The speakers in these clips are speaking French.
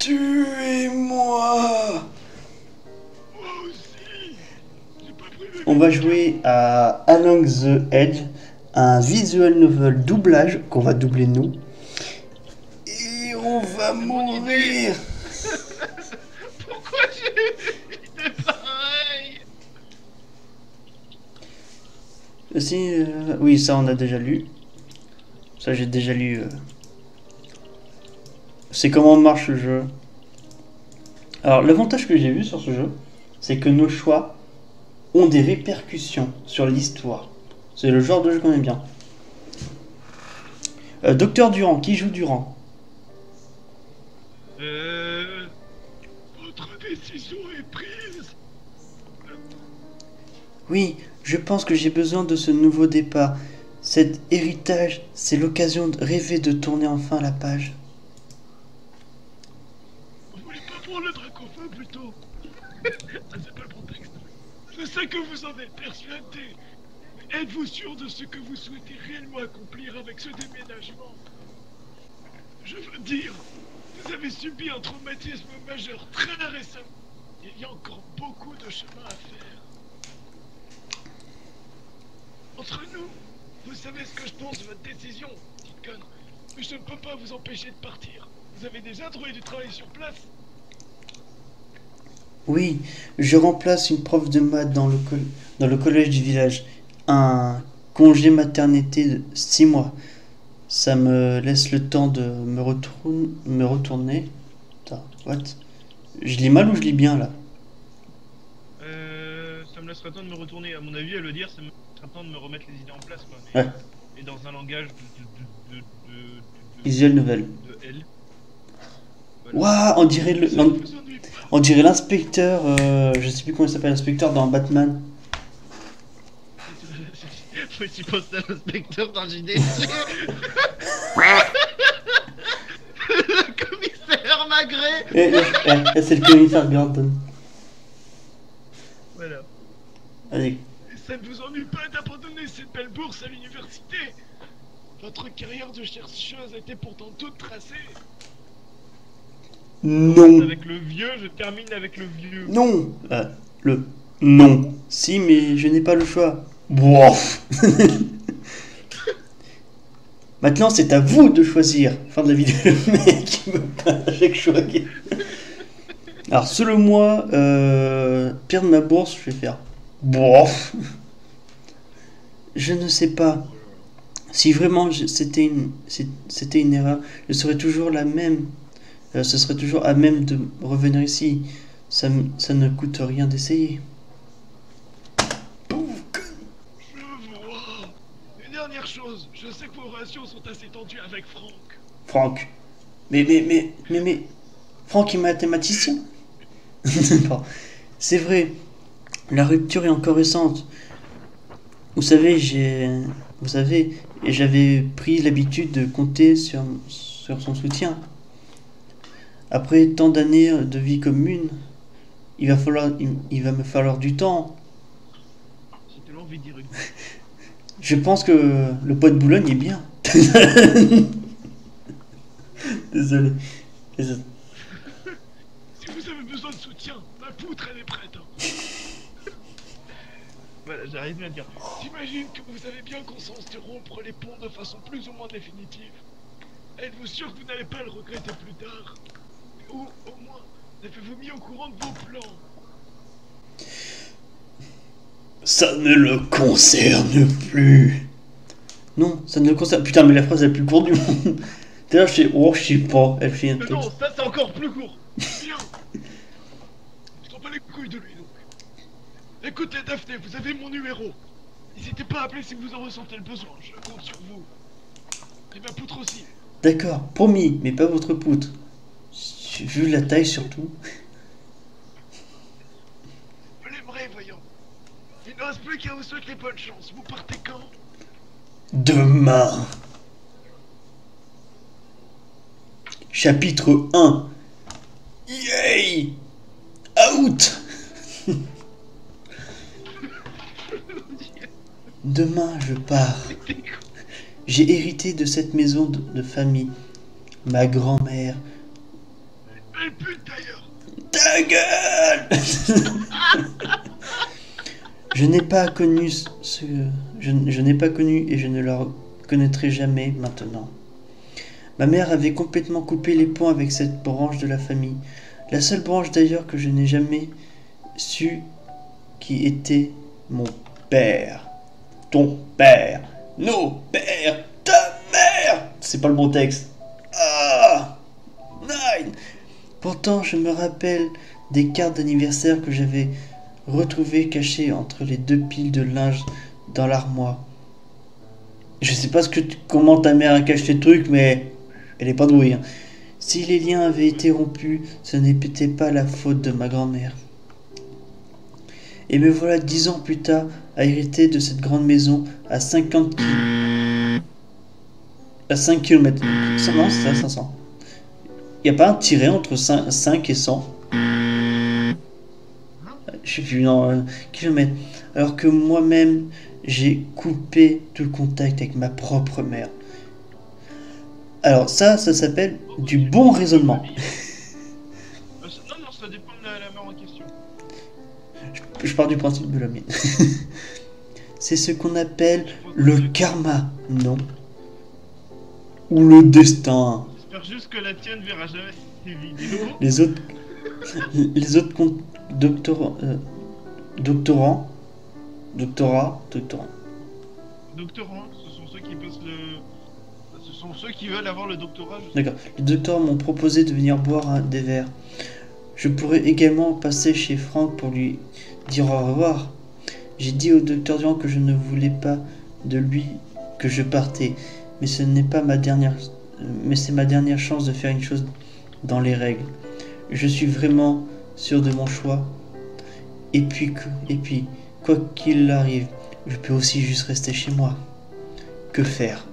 Tuez-moi. Moi aussi. J'ai pas prévu. On va jouer à Along the Edge, un visual novel doublage qu'on va doubler nous. Et on va C'est mon idée. mourir. Pourquoi j'ai eu une idée pareille? Aussi, oui, ça on a déjà lu. Ça j'ai déjà lu. C'est comment marche le jeu. Alors l'avantage que j'ai vu sur ce jeu, c'est que nos choix ont des répercussions sur l'histoire. C'est le genre de jeu qu'on aime bien. Docteur Durand, qui joue Durand? Votre décision est prise. Oui, je pense que j'ai besoin de ce nouveau départ. Cet héritage, c'est l'occasion de rêver de tourner enfin la page. Vous voulez pas prendre le dracofeu plutôt? Ça c'est pas le contexte. Je sais que vous en êtes persuadé. Mais êtes-vous sûr de ce que vous souhaitez réellement accomplir avec ce déménagement? Je veux dire, vous avez subi un traumatisme majeur très récemment. Il y a encore beaucoup de chemin à faire. Entre nous, vous savez ce que je pense de votre décision, petite conne. Mais je ne peux pas vous empêcher de partir. Vous avez déjà trouvé du travail sur place? Oui, je remplace une prof de maths dans le collège du village. Un congé maternité de 6 mois. Ça me laisse le temps de me retourner. Attends, what? Je lis mal ou je lis bien là? Ça me laissera le temps de me retourner. À mon avis, à le dire, ça me laissera le temps de me remettre les idées en place, quoi. Ouais, Et dans un langage visual novel. de L. Waouh, on dirait Ça ne vous ennuie pas. on dirait l'inspecteur, je sais plus comment il s'appelle, l'inspecteur dans Batman. Faut que tu postes à l'inspecteur dans JDC. Le commissaire Magré. C'est le commissaire Gordon. Voilà. Allez. Et ça ne vous ennuie pas d'abandonner cette belle bourse à l'université? Votre carrière de chercheuse était pourtant toute tracée. Non. Avec le vieux, je termine avec le vieux. Non. Non. Si, mais je n'ai pas le choix. Bof. Maintenant, c'est à vous de choisir. Fin de la vidéo, le mec me parle à chaque choix. Alors, selon moi, perdre ma bourse, je vais faire. Bof. Je ne sais pas. Si vraiment c'était une erreur, je serais toujours la même. Ce serait toujours à même de revenir ici. Ça ne coûte rien d'essayer. Je vois. Une dernière chose, je sais que vos relations sont assez tendues avec Franck. Franck. Mais. Franck est mathématicien. Bon, c'est vrai. La rupture est encore récente. Vous savez, j'avais pris l'habitude de compter sur son soutien. Après tant d'années de vie commune, il va me falloir du temps. J'ai tellement envie de dire une... Je pense que le poids de Boulogne est bien. Désolé. Si vous avez besoin de soutien, ma poutre elle est prête. Hein. Voilà, j'arrive à le dire. J'imagine que vous avez bien conscience de rompre les ponts de façon plus ou moins définitive. Êtes-vous sûr que vous n'allez pas le regretter plus tard? Ou au moins, avez-vous mis au courant de vos plans? Ça ne le concerne plus. Non, ça ne le concerne. Putain, mais la phrase la plus courte du monde. D'ailleurs, je sais, oh, je sais pas. Elle fait un texte. Non, ça c'est encore plus court. Bien. Je t'en bats les couilles de lui donc. Écoutez Daphné, vous avez mon numéro. N'hésitez pas à appeler si vous en ressentez le besoin. Je compte sur vous. Et ma poutre aussi. D'accord, promis, mais pas votre poutre. J'ai vu la taille surtout. Je l'aimerais, voyons. Il ne reste plus qu'à vous souhaiter bonne chance. Vous partez quand? Demain. Chapitre 1. Yay! Out! Demain, je pars. J'ai hérité de cette maison de famille. Ma grand-mère. Quelle pute d'ailleurs! Ta gueule! Je n'ai pas connu je n'ai pas connu et je ne la connaîtrai jamais maintenant. Ma mère avait complètement coupé les ponts avec cette branche de la famille. La seule branche d'ailleurs que je n'ai jamais su qui était mon père. Ton père. Nos pères. Ta mère. C'est pas le bon texte. Ah! Nine! Pourtant, je me rappelle des cartes d'anniversaire que j'avais retrouvées cachées entre les deux piles de linge dans l'armoire. Je sais pas comment ta mère a caché les trucs, mais elle est pas douée. Hein. Si les liens avaient été rompus, ce n'était pas la faute de ma grand-mère. Et me voilà 10 ans plus tard à hériter de cette grande maison à 50 km. À 5 km. Non, c'est ça, 500. Il n'y a pas un tiret entre 5 et 100. Je sais plus, non, kilomètres. Alors que moi-même, j'ai coupé tout le contact avec ma propre mère. Alors ça s'appelle du bon raisonnement. Non, ça dépend de la mère en question. Je pars du principe de la mienne. C'est ce qu'on appelle le karma, non? Ou le destin. J'espère juste que la tienne verra jamais ces vidéos. Les autres doctorants, ce sont ceux qui veulent avoir le doctorat. D'accord. Les docteurs m'ont proposé de venir boire des verres. Je pourrais également passer chez Franck pour lui dire au revoir. J'ai dit au docteur Durand que je ne voulais pas de lui, que je partais. Mais c'est ma dernière chance de faire une chose dans les règles. Je suis vraiment sûr de mon choix. Et puis, quoi qu'il arrive, je peux aussi juste rester chez moi. Que faire?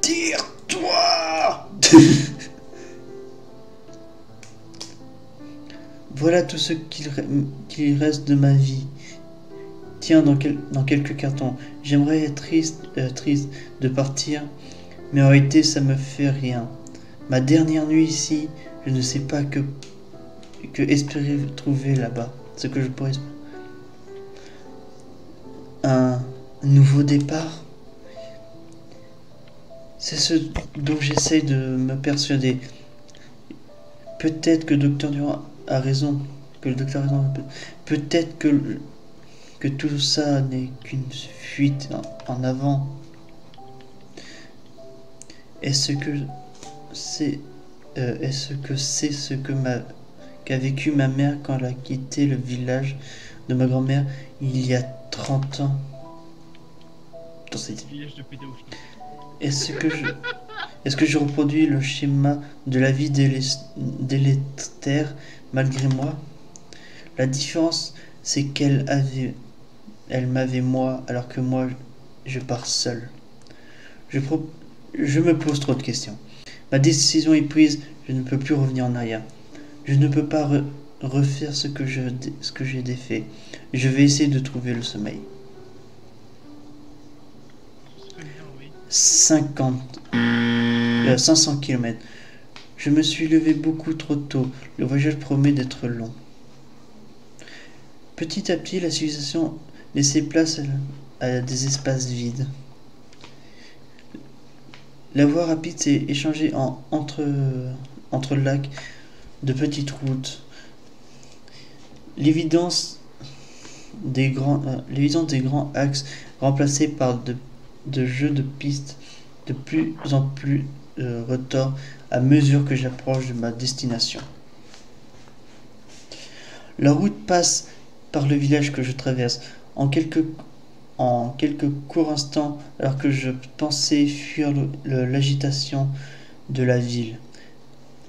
Tire-toi! Voilà tout ce qu'il reste de ma vie. Tiens, dans quelques cartons. J'aimerais être triste de partir, mais en réalité, ça me fait rien. Ma dernière nuit ici, je ne sais pas que espérer trouver là-bas. Ce que je pourrais espérer. Un nouveau départ. C'est ce dont j'essaye de me persuader. Peut-être que le docteur Durand a raison. Peut-être que tout ça n'est qu'une fuite en avant. Est-ce que c'est ce qu'a vécu ma mère quand elle a quitté le village de ma grand-mère il y a 30 ans? Est-ce que je reproduis le schéma de la vie délétère malgré moi? La différence, c'est qu'elle m'avait moi, alors que moi, je pars seul. Je me pose trop de questions. Ma décision est prise, je ne peux plus revenir en arrière. Je ne peux pas refaire ce que j'ai défait. Je vais essayer de trouver le sommeil. 500 km. Je me suis levé beaucoup trop tôt. Le voyage promet d'être long. Petit à petit, la civilisation laissait place à des espaces vides. La voie rapide s'est échangée entre lacs de petites routes. L'évidence des grands axes remplacés par de jeux de pistes de plus en plus retors à mesure que j'approche de ma destination. La route passe par le village que je traverse. En quelques courts instants, alors que je pensais fuir l'agitation de la ville.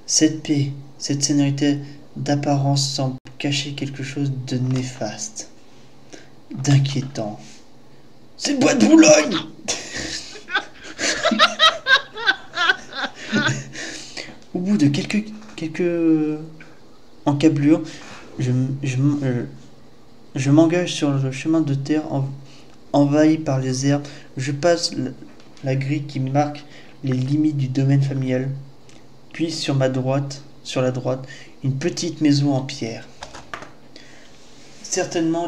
Cette paix, cette sérénité d'apparence semble cacher quelque chose de néfaste, d'inquiétant. C'est le bois de Boulogne! Au bout de quelques encablures, je m'engage sur le chemin de terre envahi par les herbes. Je passe la grille qui marque les limites du domaine familial. Puis sur ma droite, sur la droite, une petite maison en pierre. Certainement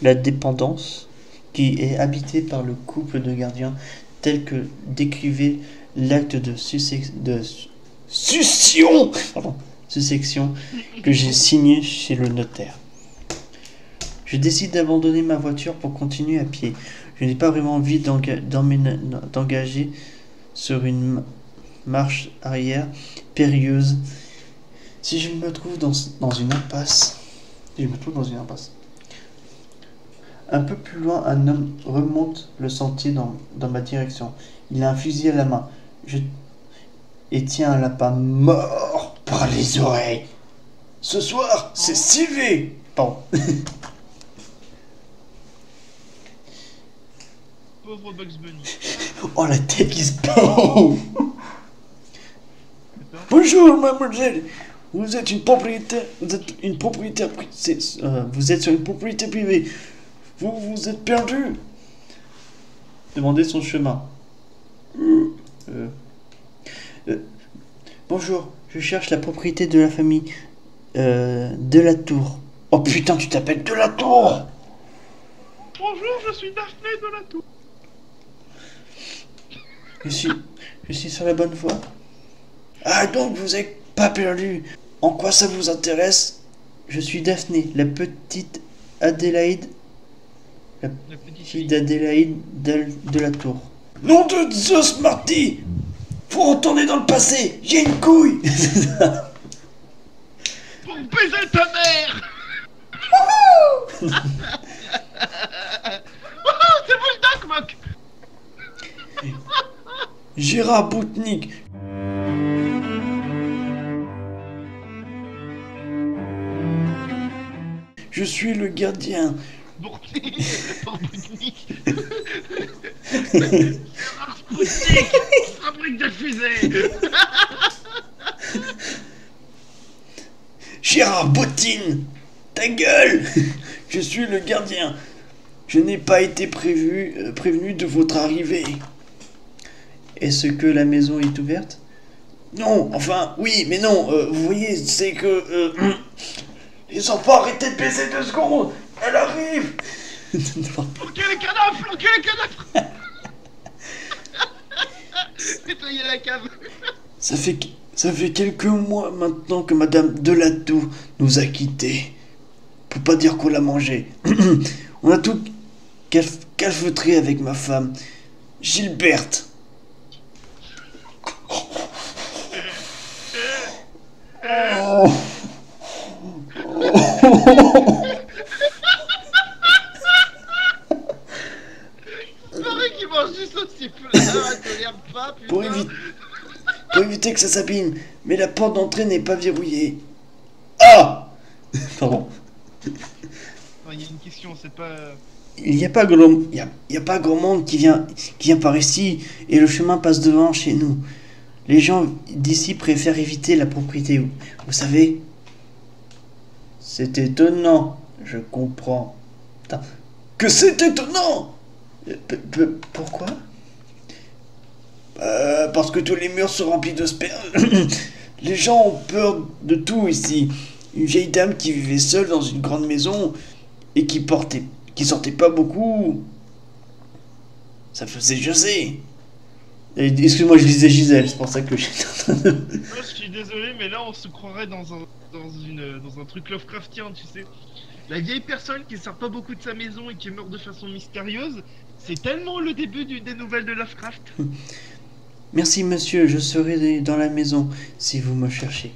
la dépendance qui est habitée par le couple de gardiens tel que décrivait l'acte de succession que j'ai signé chez le notaire. Je décide d'abandonner ma voiture pour continuer à pied. Je n'ai pas vraiment envie d'engager sur une marche arrière périlleuse. Si je me trouve dans une impasse, un peu plus loin, un homme remonte le sentier dans ma direction. Il a un fusil à la main et tient un lapin mort par les oreilles. Ce soir, c'est Sylvie. Pardon. Pauvre Bugs Bunny. Oh, la tête qui se pend. Bonjour, mademoiselle. Vous êtes une propriétaire privée. Vous êtes perdu. Demandez son chemin. Bonjour, je cherche la propriété de la famille de la Tour. Oh putain, tu t'appelles de la Tour. Bonjour, je suis Daphné de la Tour. Je suis sur la bonne voie. Ah, donc vous n'êtes pas perdu. En quoi ça vous intéresse? Je suis Daphné, la petite Adélaïde. La fille d'Adélaïde de la Tour. Nom de Zeus Marty! Faut retourner dans le passé! J'ai une couille! Pour baiser ta mère! C'est Bulldog, Mock! Gérard Boutnik. Je suis le gardien. Boutnik! Gérard Spoutnik! Fabrique de fusées! Gérard Bottine! Ta gueule! Je suis le gardien. Je n'ai pas été prévenu de votre arrivée. Est-ce que la maison est ouverte? Non, enfin, oui, mais non. Vous voyez, c'est que... Les enfants, arrêtez de baiser 2 secondes. Elle arrive. Planquez les cadavres! Planquez les cadavres! Nettoyez la cave! Ça fait quelques mois maintenant que Madame Delatour nous a quittés. Pour pas dire qu'on l'a mangé. On a tout calfeutré avec ma femme, Gilberte. Oh. C'est vrai qu'il mange du saucisson, elle tolère pas, putain. Pour éviter que ça s'abîme, mais la porte d'entrée n'est pas verrouillée. Ah! Pardon. Il y a une question, c'est pas... Il n'y a pas grand monde qui vient par ici, et le chemin passe devant chez nous. Les gens d'ici préfèrent éviter la propriété, vous savez. C'est étonnant, je comprends. Putain. Que c'est étonnant! Pourquoi? Parce que tous les murs sont remplis de sperme. Les gens ont peur de tout ici. Une vieille dame qui vivait seule dans une grande maison et qui sortait pas beaucoup. Ça faisait jaser. Excuse-moi, je disais Gisèle, c'est pour ça que j'étais en train de... Je suis désolé, mais là on se croirait dans un truc Lovecraftien, tu sais. La vieille personne qui sort pas beaucoup de sa maison et qui meurt de façon mystérieuse, c'est tellement le début des nouvelles de Lovecraft. Merci monsieur, je serai dans la maison si vous me cherchez.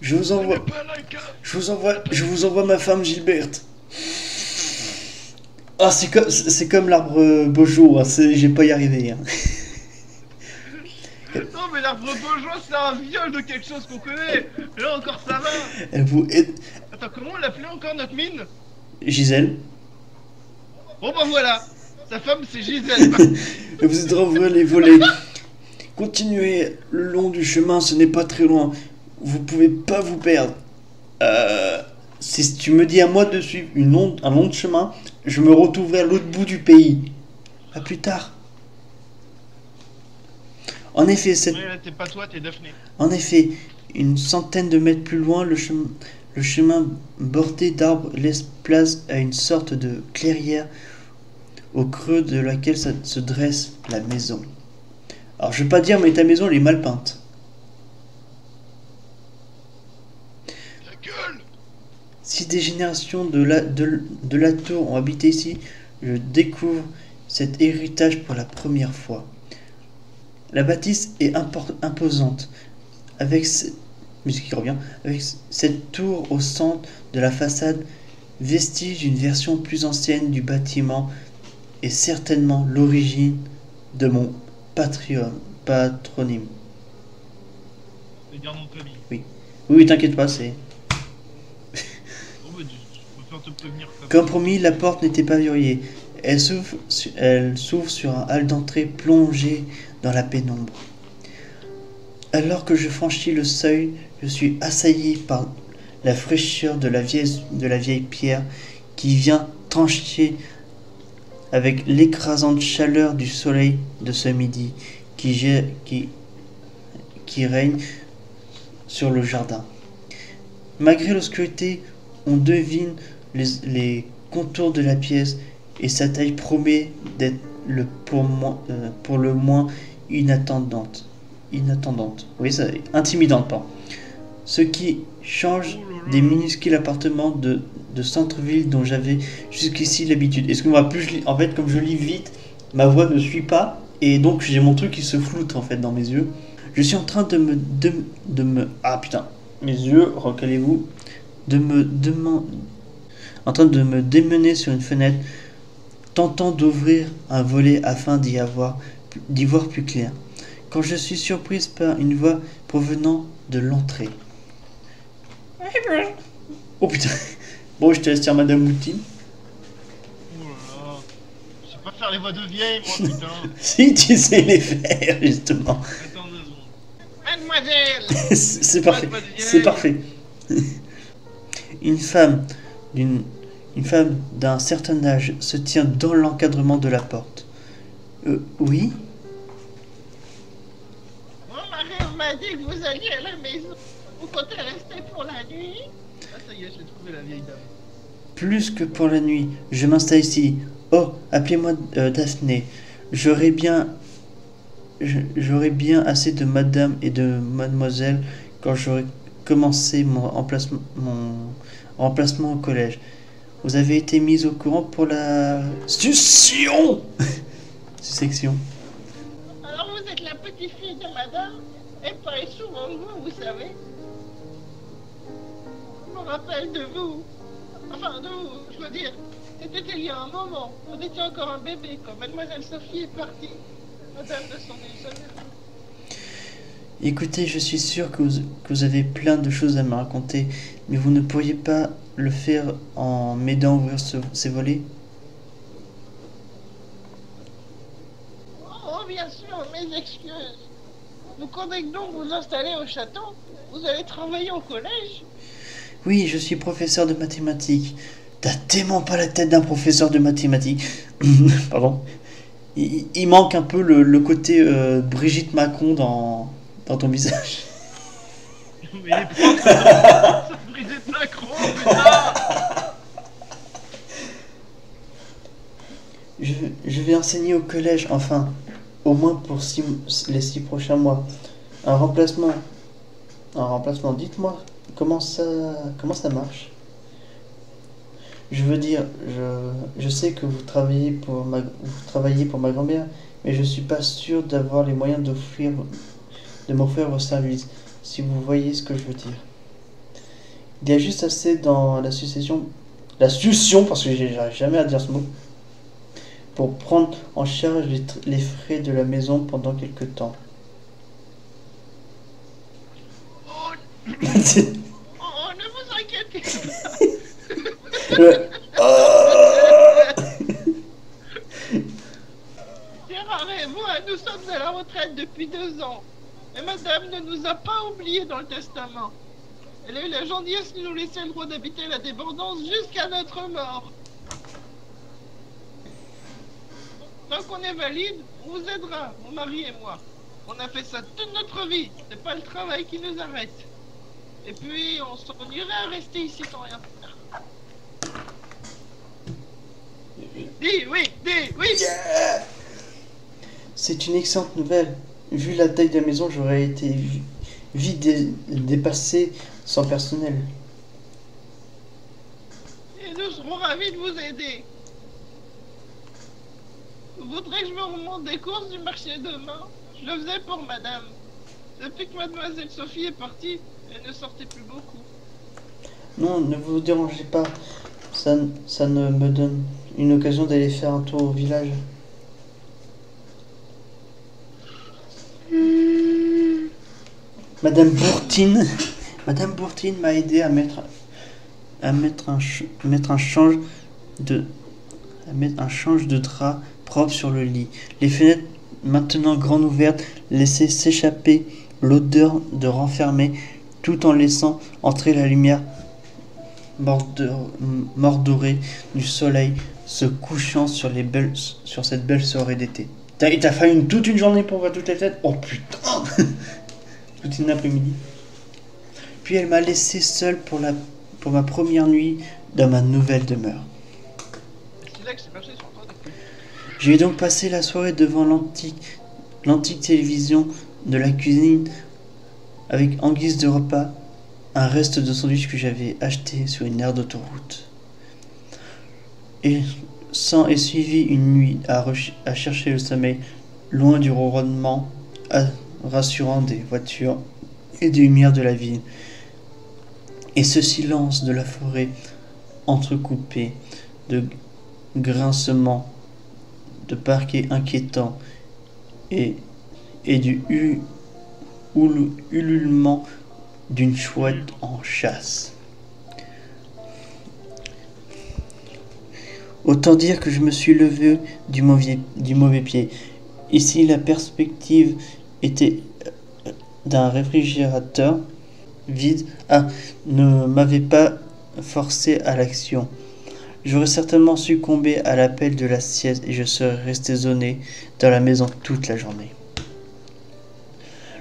Je vous envoie ma femme Gilberte. Ah, c'est comme l'arbre Bojo, hein, j'ai pas y arrivé. Hein. Non mais l'arbre bourgeois c'est un viol de quelque chose qu'on connaît. Là encore ça va. Attends, comment on l'appelait encore notre mine? Gisèle. Bon bah voilà. Sa femme c'est Gisèle. Vous êtes renvoyé les volets. Continuez le long du chemin, ce n'est pas très loin. Vous pouvez pas vous perdre. Si tu me dis à moi de suivre un long chemin, je me retrouverai à l'autre bout du pays. À plus tard. En effet, cette... Ouais, là, t'es pas toi, t'es Daphné. En effet, une centaine de mètres plus loin, le chemin bordé d'arbres laisse place à une sorte de clairière au creux de laquelle se dresse la maison. Alors je vais pas dire, mais ta maison elle est mal peinte. Ta gueule! Si des générations de la tour ont habité ici, je découvre cet héritage pour la première fois. La bâtisse est imposante, avec musique qui revient, avec cette tour au centre de la façade, vestige d'une version plus ancienne du bâtiment, est certainement l'origine de mon patronyme. C'est bien nom de famille. Oui, t'inquiète pas, c'est... Oh, bah, tu préfères te prévenir Comme promis, la porte n'était pas verrouillée. Elle s'ouvre sur un hall d'entrée plongé dans la pénombre. Alors que je franchis le seuil, je suis assailli par la fraîcheur de la vieille pierre qui vient trancher avec l'écrasante chaleur du soleil de ce midi qui règne sur le jardin. Malgré l'obscurité, on devine les contours de la pièce et sa taille promet d'être pour le moins inattendante. Oui, ça, intimidante, pardon. Ce qui change des minuscules appartements de centre-ville dont j'avais jusqu'ici l'habitude. Excuse-moi, en fait, comme je lis vite, ma voix ne suit pas et donc j'ai mon truc qui se floute en fait dans mes yeux. Je suis en train de me ah putain, mes yeux, recalez-vous, en train de me démener sur une fenêtre, tentant d'ouvrir un volet afin d'y voir plus clair, quand je suis surprise par une voix provenant de l'entrée. Oh putain. Bon, je te laisse dire Madame Moutine. Oh là là. Je sais pas faire les voix de vieille, moi, putain. Si tu sais les faire, justement. Attends 2 secondes. Mademoiselle! C'est parfait. C'est parfait. Une femme d'un certain âge se tient dans l'encadrement de la porte. Oui? Mon mari m'a dit que vous alliez à la maison. Vous comptez rester pour la nuit? Ah, ça y est, j'ai trouvé la vieille dame. Plus que pour la nuit, je m'installe ici. Oh, appelez-moi Daphné. J'aurai bien assez de madame et de mademoiselle quand j'aurai commencé mon remplacement au collège. Vous avez été mise au courant pour la succion. Alors vous êtes la petite fille de madame, et pas souvent de vous, vous savez. Je me rappelle de vous. Enfin, de vous, je veux dire. C'était il y a un moment. Vous étiez encore un bébé quand mademoiselle Sophie est partie. Madame de son déjeuner. Écoutez, je suis sûr que vous avez plein de choses à me raconter, mais vous ne pourriez pas le faire en m'aidant à ouvrir ces volets? Oh, bien sûr, mes excuses. Vous comptez donc vous installer au château? Vous allez travailler au collège? Oui, je suis professeur de mathématiques. T'as tellement pas la tête d'un professeur de mathématiques. Pardon. Il manque un peu le côté Brigitte Macron dans ton visage. Mais les profs, ça brisait de Macron, putain! Je vais enseigner au collège, enfin, au moins pour les 6 prochains mois. Un remplacement. Dites-moi, comment ça marche? Je veux dire, je sais que vous travaillez pour ma grand-mère, mais je suis pas sûr d'avoir les moyens de m'offrir vos services, si vous voyez ce que je veux dire. Il y a juste assez dans la succession, parce que j'arrive jamais à dire ce mot, pour prendre en charge les frais de la maison pendant quelque temps. Oh, ne vous inquiétez pas. Gérard et moi, nous sommes à la retraite depuis 2 ans. Et madame ne nous a pas oubliés dans le testament. Elle a eu la gentillesse de nous laisser le droit d'habiter la débordance jusqu'à notre mort. Tant qu'on est valide, on vous aidera, mon mari et moi. On a fait ça toute notre vie. C'est pas le travail qui nous arrête. Et puis, on s'ennuierait à rester ici sans rien faire. Dis oui, dis oui. Yeah. C'est une excellente nouvelle. Vu la taille de la maison, j'aurais été vite dépassé sans personnel. Et nous serons ravis de vous aider. Vous voudrez que je me remonte des courses du marché demain? Je le faisais pour madame. Depuis que mademoiselle Sophie est partie, elle ne sortait plus beaucoup. Non, ne vous dérangez pas. Ça ne me donne une occasion d'aller faire un tour au village. Madame Bourtine m'a aidé à mettre un change de drap propre sur le lit. Les fenêtres, maintenant grandes ouvertes, laissaient s'échapper l'odeur de renfermé, tout en laissant entrer la lumière mordorée du soleil se couchant sur cette belle soirée d'été. Il t'a fallu toute une journée pour voir toutes les fenêtres. Oh putain. Toute une après-midi. Puis elle m'a laissé seule pour ma première nuit dans ma nouvelle demeure. Je vais donc passer la soirée devant l'antique télévision de la cuisine avec en guise de repas un reste de sandwich que j'avais acheté sur une aire d'autoroute. Et suivi une nuit à chercher le sommeil loin du ronronnement rassurant des voitures et des lumières de la ville. Et ce silence de la forêt entrecoupé de grincements de parquets inquiétants et du ululement d'une chouette en chasse. Autant dire que je me suis levé du mauvais pied. Ici, la perspective était d'un réfrigérateur vide ne m'avait pas forcé à l'action. J'aurais certainement succombé à l'appel de la sieste et je serais resté zoné dans la maison toute la journée.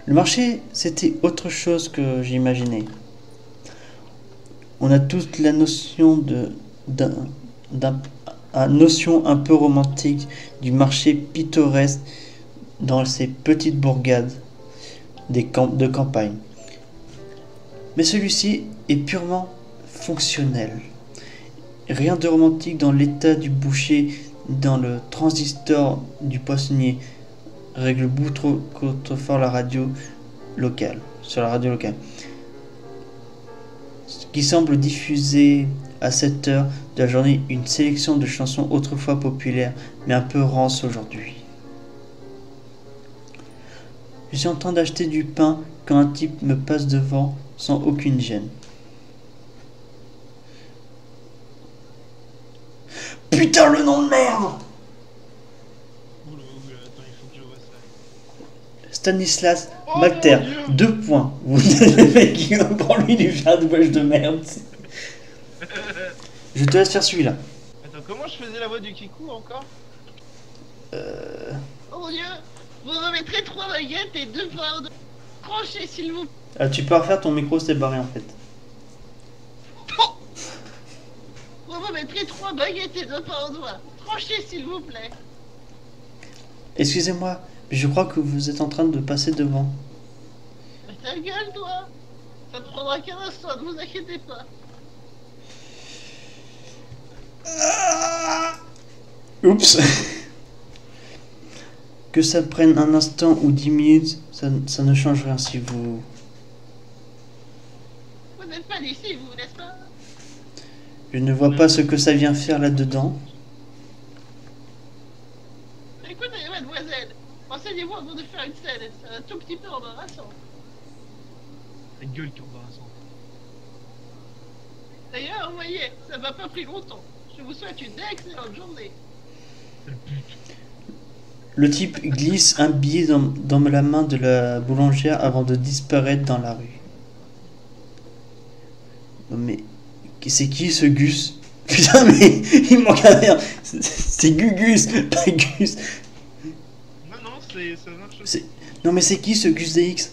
Le marché, c'était autre chose que j'imaginais. On a toute la notion notion un peu romantique du marché pittoresque dans ces petites bourgades de campagne. Mais celui-ci est purement fonctionnel. Rien de romantique dans l'état du boucher, dans le transistor du poissonnier. Règle beaucoup trop fort la radio locale, sur la radio locale. Qui semble diffuser à cette heure de la journée une sélection de chansons autrefois populaires, mais un peu rances aujourd'hui. Je suis en train d'acheter du pain quand un type me passe devant sans aucune gêne. Putain, le nom de merde! Stanislas Malter, 2 points. Vous êtes le mec qui va pour lui faire un doublage de merde. Je te laisse faire celui-là. Attends, comment je faisais la voix du Kikou encore? Oh mon dieu! Vous remettrez 3 baguettes et 2 pains de crochet, s'il vous plaît. Tu peux refaire, ton micro s'est barré en fait. Vous remettrez 3 baguettes et 2 pains au doigt. Crochet, s'il vous plaît. Excusez-moi, mais je crois que vous êtes en train de passer devant. Mais ta gueule, toi! Ça ne prendra qu'un instant, ne vous inquiétez pas. Oups. Que ça prenne un instant ou 10 minutes, ça ne change rien si vous... Vous n'êtes pas d'ici, vous, n'est-ce pas? Je ne vois pas ce que ça vient faire là-dedans. Écoutez, mademoiselle, enseignez-vous avant de faire une scène, c'est un tout petit peu embarrassant. Ta gueule qui est embarrassante. D'ailleurs, voyez, ça m'a pas pris longtemps. Je vous souhaite une excellente journée. Sale pute. Le type glisse un billet dans la main de la boulangère avant de disparaître dans la rue. Mais c'est qui ce Gus? Putain, mais il manque un merde. C'est Gugus, pas Gus. Non, ça marche. Non mais c'est qui ce Gus DX?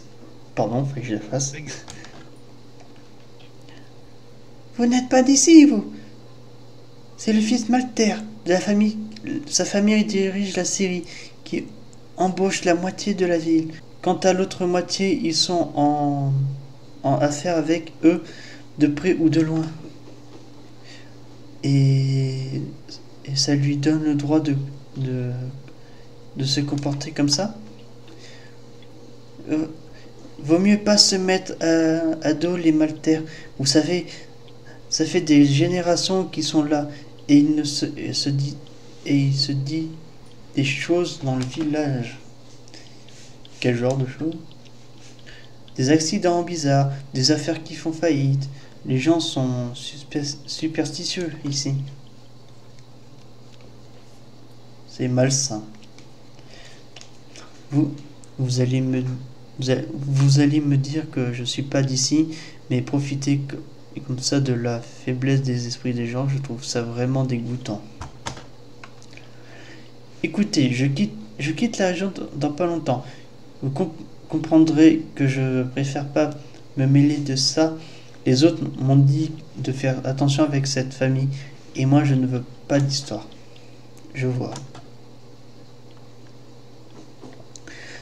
Pardon, faut que je la fasse. Vous n'êtes pas d'ici, vous. C'est le fils Malter de la famille. Sa famille dirige la Syrie, qui embauche la moitié de la ville. Quant à l'autre moitié, ils sont en affaire avec eux, de près ou de loin. Et ça lui donne le droit de se comporter comme ça. Vaut mieux pas se mettre à dos les Maltaires. Vous savez, ça fait des générations qu'ils sont là et il se dit des choses dans le village. Quel genre de choses? Des accidents bizarres, des affaires qui font faillite. Les gens sont superstitieux ici. C'est malsain. Vous allez me dire que je suis pas d'ici, mais profiter comme ça de la faiblesse des esprits des gens, je trouve ça vraiment dégoûtant. Écoutez, je quitte la région dans pas longtemps. Vous comprendrez que je préfère pas me mêler de ça. Les autres m'ont dit de faire attention avec cette famille, et moi je ne veux pas d'histoire. Je vois.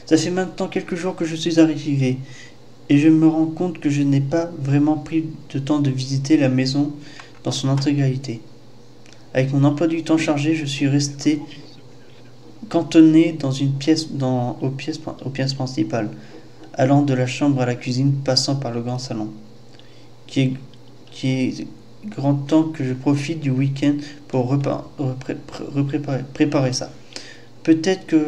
Ça fait maintenant quelques jours que je suis arrivé, et je me rends compte que je n'ai pas vraiment pris de temps de visiter la maison dans son intégralité. Avec mon emploi du temps chargé, je suis resté cantonné dans une pièce, aux pièces principales, allant de la chambre à la cuisine, passant par le grand salon, qui est grand temps que je profite du week-end pour préparer ça. Peut-être que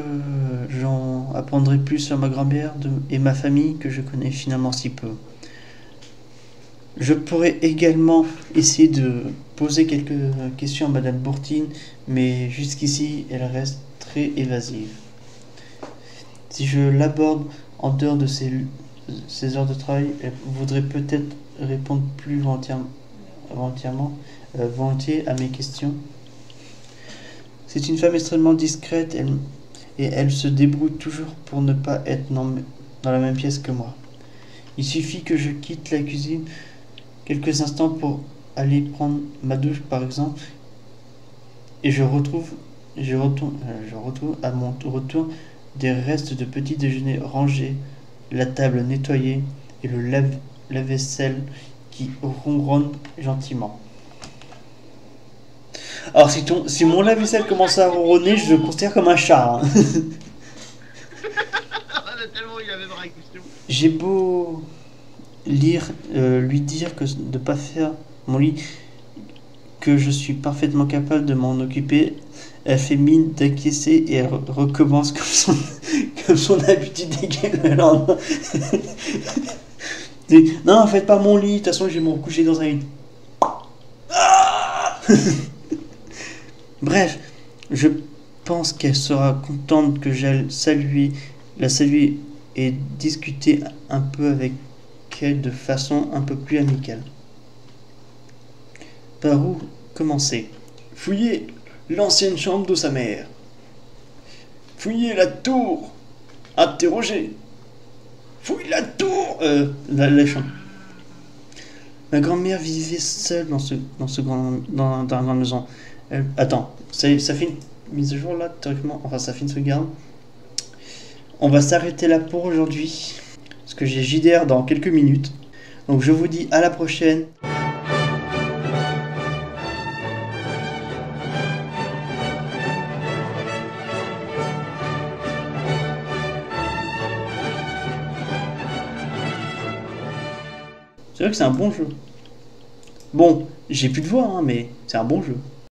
j'en apprendrai plus sur ma grand-mère et ma famille que je connais finalement si peu. Je pourrais également essayer de poser quelques questions à Madame Bourtine, mais jusqu'ici, elle reste très évasive. Si je l'aborde en dehors de ses heures de travail, elle voudrait peut-être répondre plus volontiers à mes questions. C'est une femme extrêmement discrète et elle se débrouille toujours pour ne pas être dans la même pièce que moi. Il suffit que je quitte la cuisine quelques instants pour aller prendre ma douche par exemple, et je retourne à mon retour des restes de petit déjeuner rangés, la table nettoyée et le lave-vaisselle qui ronronne gentiment. Alors si mon lave-vaisselle commence à ronronner, je le considère comme un chat. Hein. J'ai beau lui dire que de pas faire mon lit, que je suis parfaitement capable de m'en occuper, elle fait mine d'acquiescer et elle recommence comme son habitude d'égaler le lendemain. Non, faites pas mon lit, de toute façon je vais me recoucher dans un lit. Bref, je pense qu'elle sera contente que j'aille la saluer et discuter un peu avec elle de façon un peu plus amicale. Par où commencer? Fouiller l'ancienne chambre de sa mère. Fouiller la tour. Interroger. Fouiller la tour. La chambre. Ma grand-mère vivait seule dans la grande maison. Attends, ça fait une mise à jour là, théoriquement. Enfin, ça fait une sauvegarde. On va s'arrêter là pour aujourd'hui. Parce que j'ai JDR dans quelques minutes. Donc je vous dis à la prochaine. C'est vrai que c'est un bon jeu. Bon, j'ai plus de voix, hein, mais c'est un bon jeu.